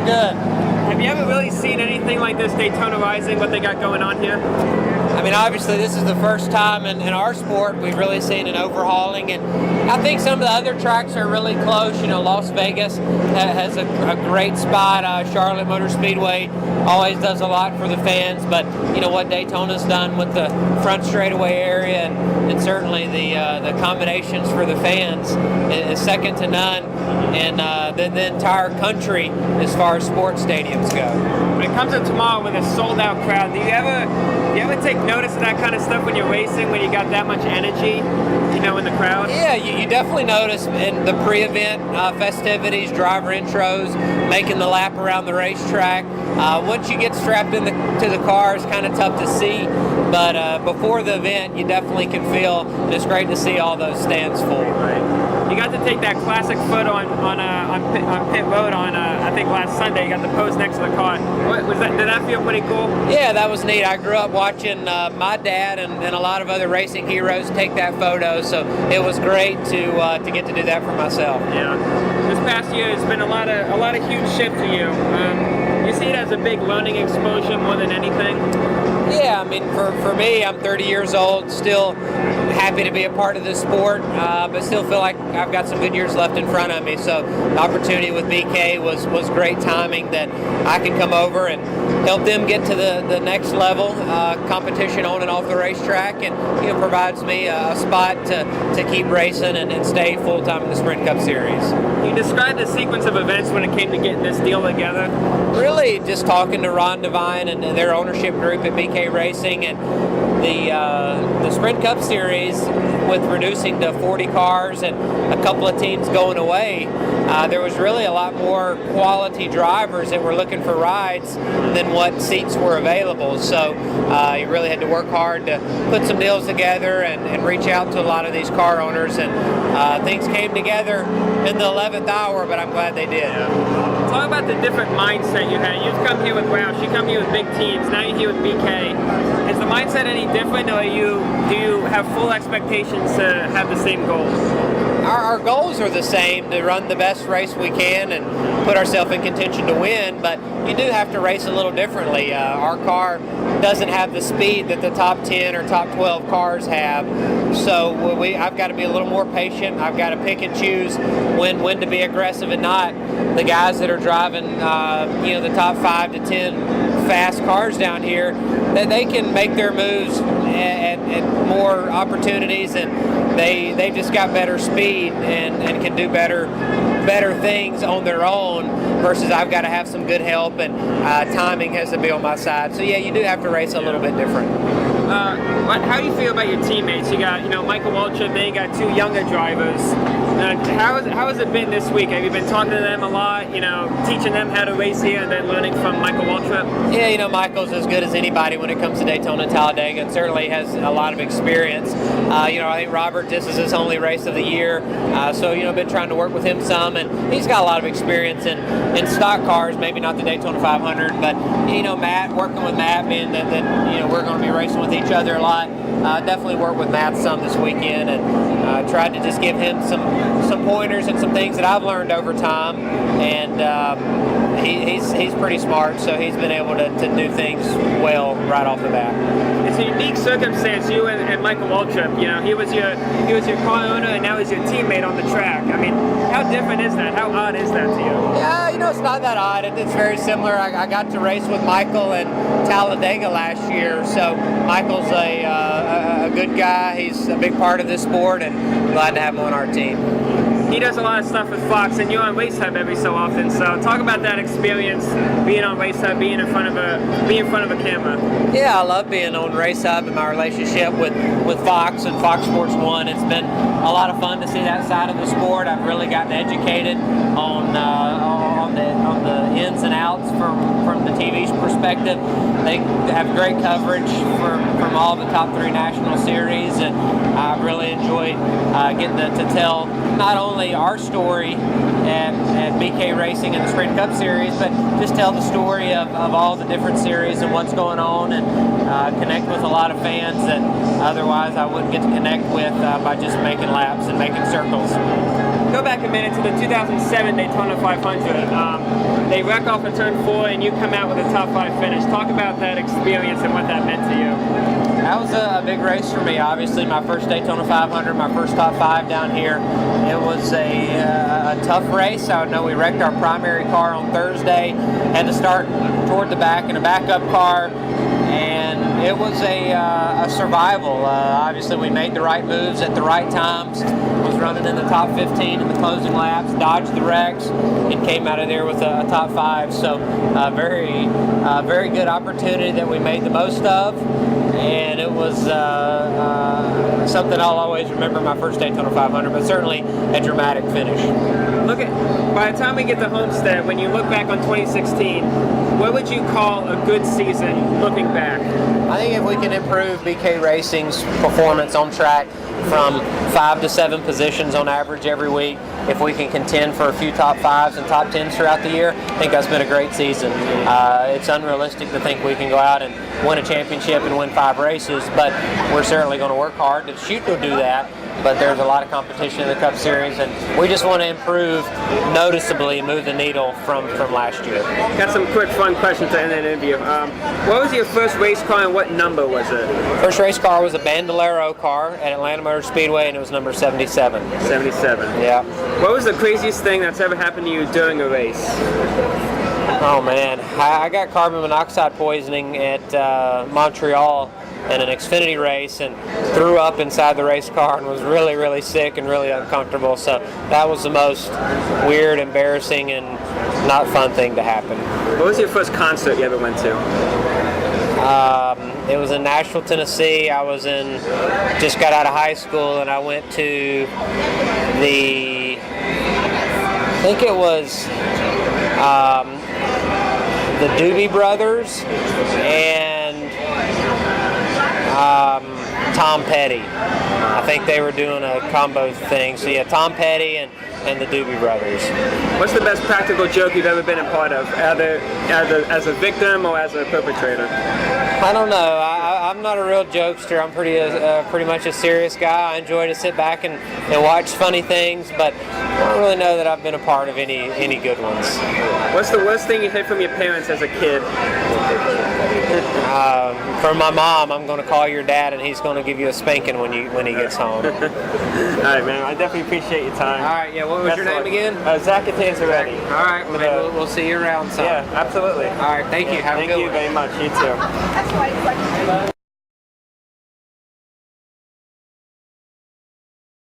good. Have you ever really seen anything like this Daytona Rising, what they got going on here? I mean, obviously, this is the first time in our sport we've really seen an overhauling, and I think some of the other tracks are really close. You know, Las Vegas has a great spot. Charlotte Motor Speedway always does a lot for the fans, but you know what Daytona's done with the front straightaway area and certainly the combinations for the fans is second to none in the entire country as far as sports stadiums go. When it comes to tomorrow with a sold-out crowd, do you ever take notice of that kind of stuff when you're racing, when you got that much energy, you know, in the crowd? Yeah, you definitely notice in the pre-event festivities, driver intros, making the lap around the racetrack. Once you get strapped to the car, it's kind of tough to see, but before the event, you definitely can feel, and it's great to see all those stands full. Right. You got to take that classic photo on pit road on I think last Sunday. You got the pose next to the car. Did that feel pretty cool? Yeah, that was neat. I grew up watching my dad and a lot of other racing heroes take that photo, so it was great to get to do that for myself. Yeah. This past year has been a lot of huge shift for you. You see it as a big learning exposure more than anything? Yeah, I mean, for me, I'm 30 years old, still happy to be a part of this sport, but still feel like I've got some good years left in front of me. So the opportunity with BK was great timing that I can come over and help them get to the next level, competition on and off the racetrack, and you know, provides me a spot to keep racing and stay full-time in the Sprint Cup Series. Can you describe the sequence of events when it came to getting this deal together? Really just talking to Ron Devine and their ownership group at BK Racing, and the Sprint Cup Series, with reducing to 40 cars and a couple of teams going away, there was really a lot more quality drivers that were looking for rides than what seats were available. So you really had to work hard to put some deals together and reach out to a lot of these car owners, and things came together in the 11th hour, but I'm glad they did. Yeah. Talk about the different mindset you had. You've come here with Roush, you come here with big teams, now you're here with BK. Is the mindset any different, or do you have full expectations to have the same goals? Our goals are the same, to run the best race we can and put ourselves in contention to win, but you do have to race a little differently. Our car doesn't have the speed that the top 10 or top 12 cars have, so I've got to be a little more patient. I've got to pick and choose when to be aggressive and not. The guys that are driving the top 5 to 10 fast cars down here, that they can make their moves at more opportunities, and they've just got better speed and can do better things on their own, versus I've got to have some good help, and timing has to be on my side. So yeah, you do have to race a little bit different. How do you feel about your teammates? You got Michael Waltrip, then you got two younger drivers. How has it been this week? Have you been talking to them a lot, teaching them how to race here and then learning from Michael Waltrip? Yeah, Michael's as good as anybody when it comes to Daytona and Talladega, and certainly has a lot of experience. I think Robert, this is his only race of the year, so I've been trying to work with him some, and he's got a lot of experience in stock cars, maybe not the Daytona 500, but Matt, working with Matt, being that we're going to be racing with each other a lot, definitely worked with Matt some this weekend, and tried to just give him some pointers and some things that I've learned over time, and he's pretty smart, so he's been able to do things well right off the bat. It's a unique circumstance, you and Michael Waltrip. He was your car owner, and now he's your teammate on the track. I mean, how different is that? How odd is that to you? Yeah, it's not that odd. It's very similar. I got to race with Michael in Talladega last year, so Michael's a good guy. He's a big part of this sport, and glad to have him on our team. He does a lot of stuff with Fox, and you're on Race Hub every so often. So talk about that experience, being on Race Hub, being in front of a camera. Yeah, I love being on Race Hub and my relationship with Fox and Fox Sports 1. It's been a lot of fun to see that side of the sport. I've really gotten educated on the ins and outs from the TV's perspective. They have great coverage from all the top 3 national series, and I really enjoyed getting to tell not only our story at BK Racing and the Sprint Cup Series, but just tell the story of all the different series and what's going on, and connect with a lot of fans that otherwise I wouldn't get to connect with by just making laps and making circles. go back a minute to the 2007 Daytona 500. They wreck off at turn 4, and you come out with a top 5 finish. Talk about that experience and what that meant to you. That was a big race for me. Obviously, my first Daytona 500, my first top 5 down here. It was a tough race. I know we wrecked our primary car on Thursday, had to start toward the back in a backup car, and it was a survival. Obviously, we made the right moves at the right times. Was running in the top 15 in the closing laps, dodged the wrecks, and came out of there with a top 5. So, very good opportunity that we made the most of. And it was something I'll always remember, my first Daytona 500, but certainly a dramatic finish. By the time we get to Homestead, when you look back on 2016, what would you call a good season looking back? I think if we can improve BK Racing's performance on track from 5 to 7 positions on average every week, if we can contend for a few top 5s and top 10s throughout the year, I think that's been a great season. It's unrealistic to think we can go out and win a championship and win 5 races, but we're certainly going to work hard to shoot to do that. But there's a lot of competition in the Cup Series, and we just want to improve noticeably, move the needle from last year. Got some quick fun questions to end that interview. What was your first race car and what number was it? First race car was a Bandolero car at Atlanta Motor Speedway, and it was number 77. 77. Yeah. What was the craziest thing that's ever happened to you during a race? Oh man, I got carbon monoxide poisoning at Montreal in an Xfinity race and threw up inside the race car and was really, really sick and really uncomfortable. So that was the most weird, embarrassing, and not fun thing to happen. What was your first concert you ever went to? It was in Nashville, Tennessee. I just got out of high school, and I went to I think it was the Doobie Brothers and Tom Petty. I think they were doing a combo thing. So yeah, Tom Petty and the Doobie Brothers. What's the best practical joke you've ever been a part of, either as a victim or as a perpetrator? I don't know. I'm not a real jokester. I'm pretty much a serious guy. I enjoy to sit back and watch funny things, but I don't really know that I've been a part of any good ones. What's the worst thing you hid from your parents as a kid? From my mom, I'm going to call your dad, and he's going to give you a spanking when he gets home. All right, man. I definitely appreciate your time. All right. Yeah. What was your name again? Zach Catanzareti. All right. Well, we'll see you around. Yeah, absolutely. All right. Thank you. Have a good one. Thank you very much. You too.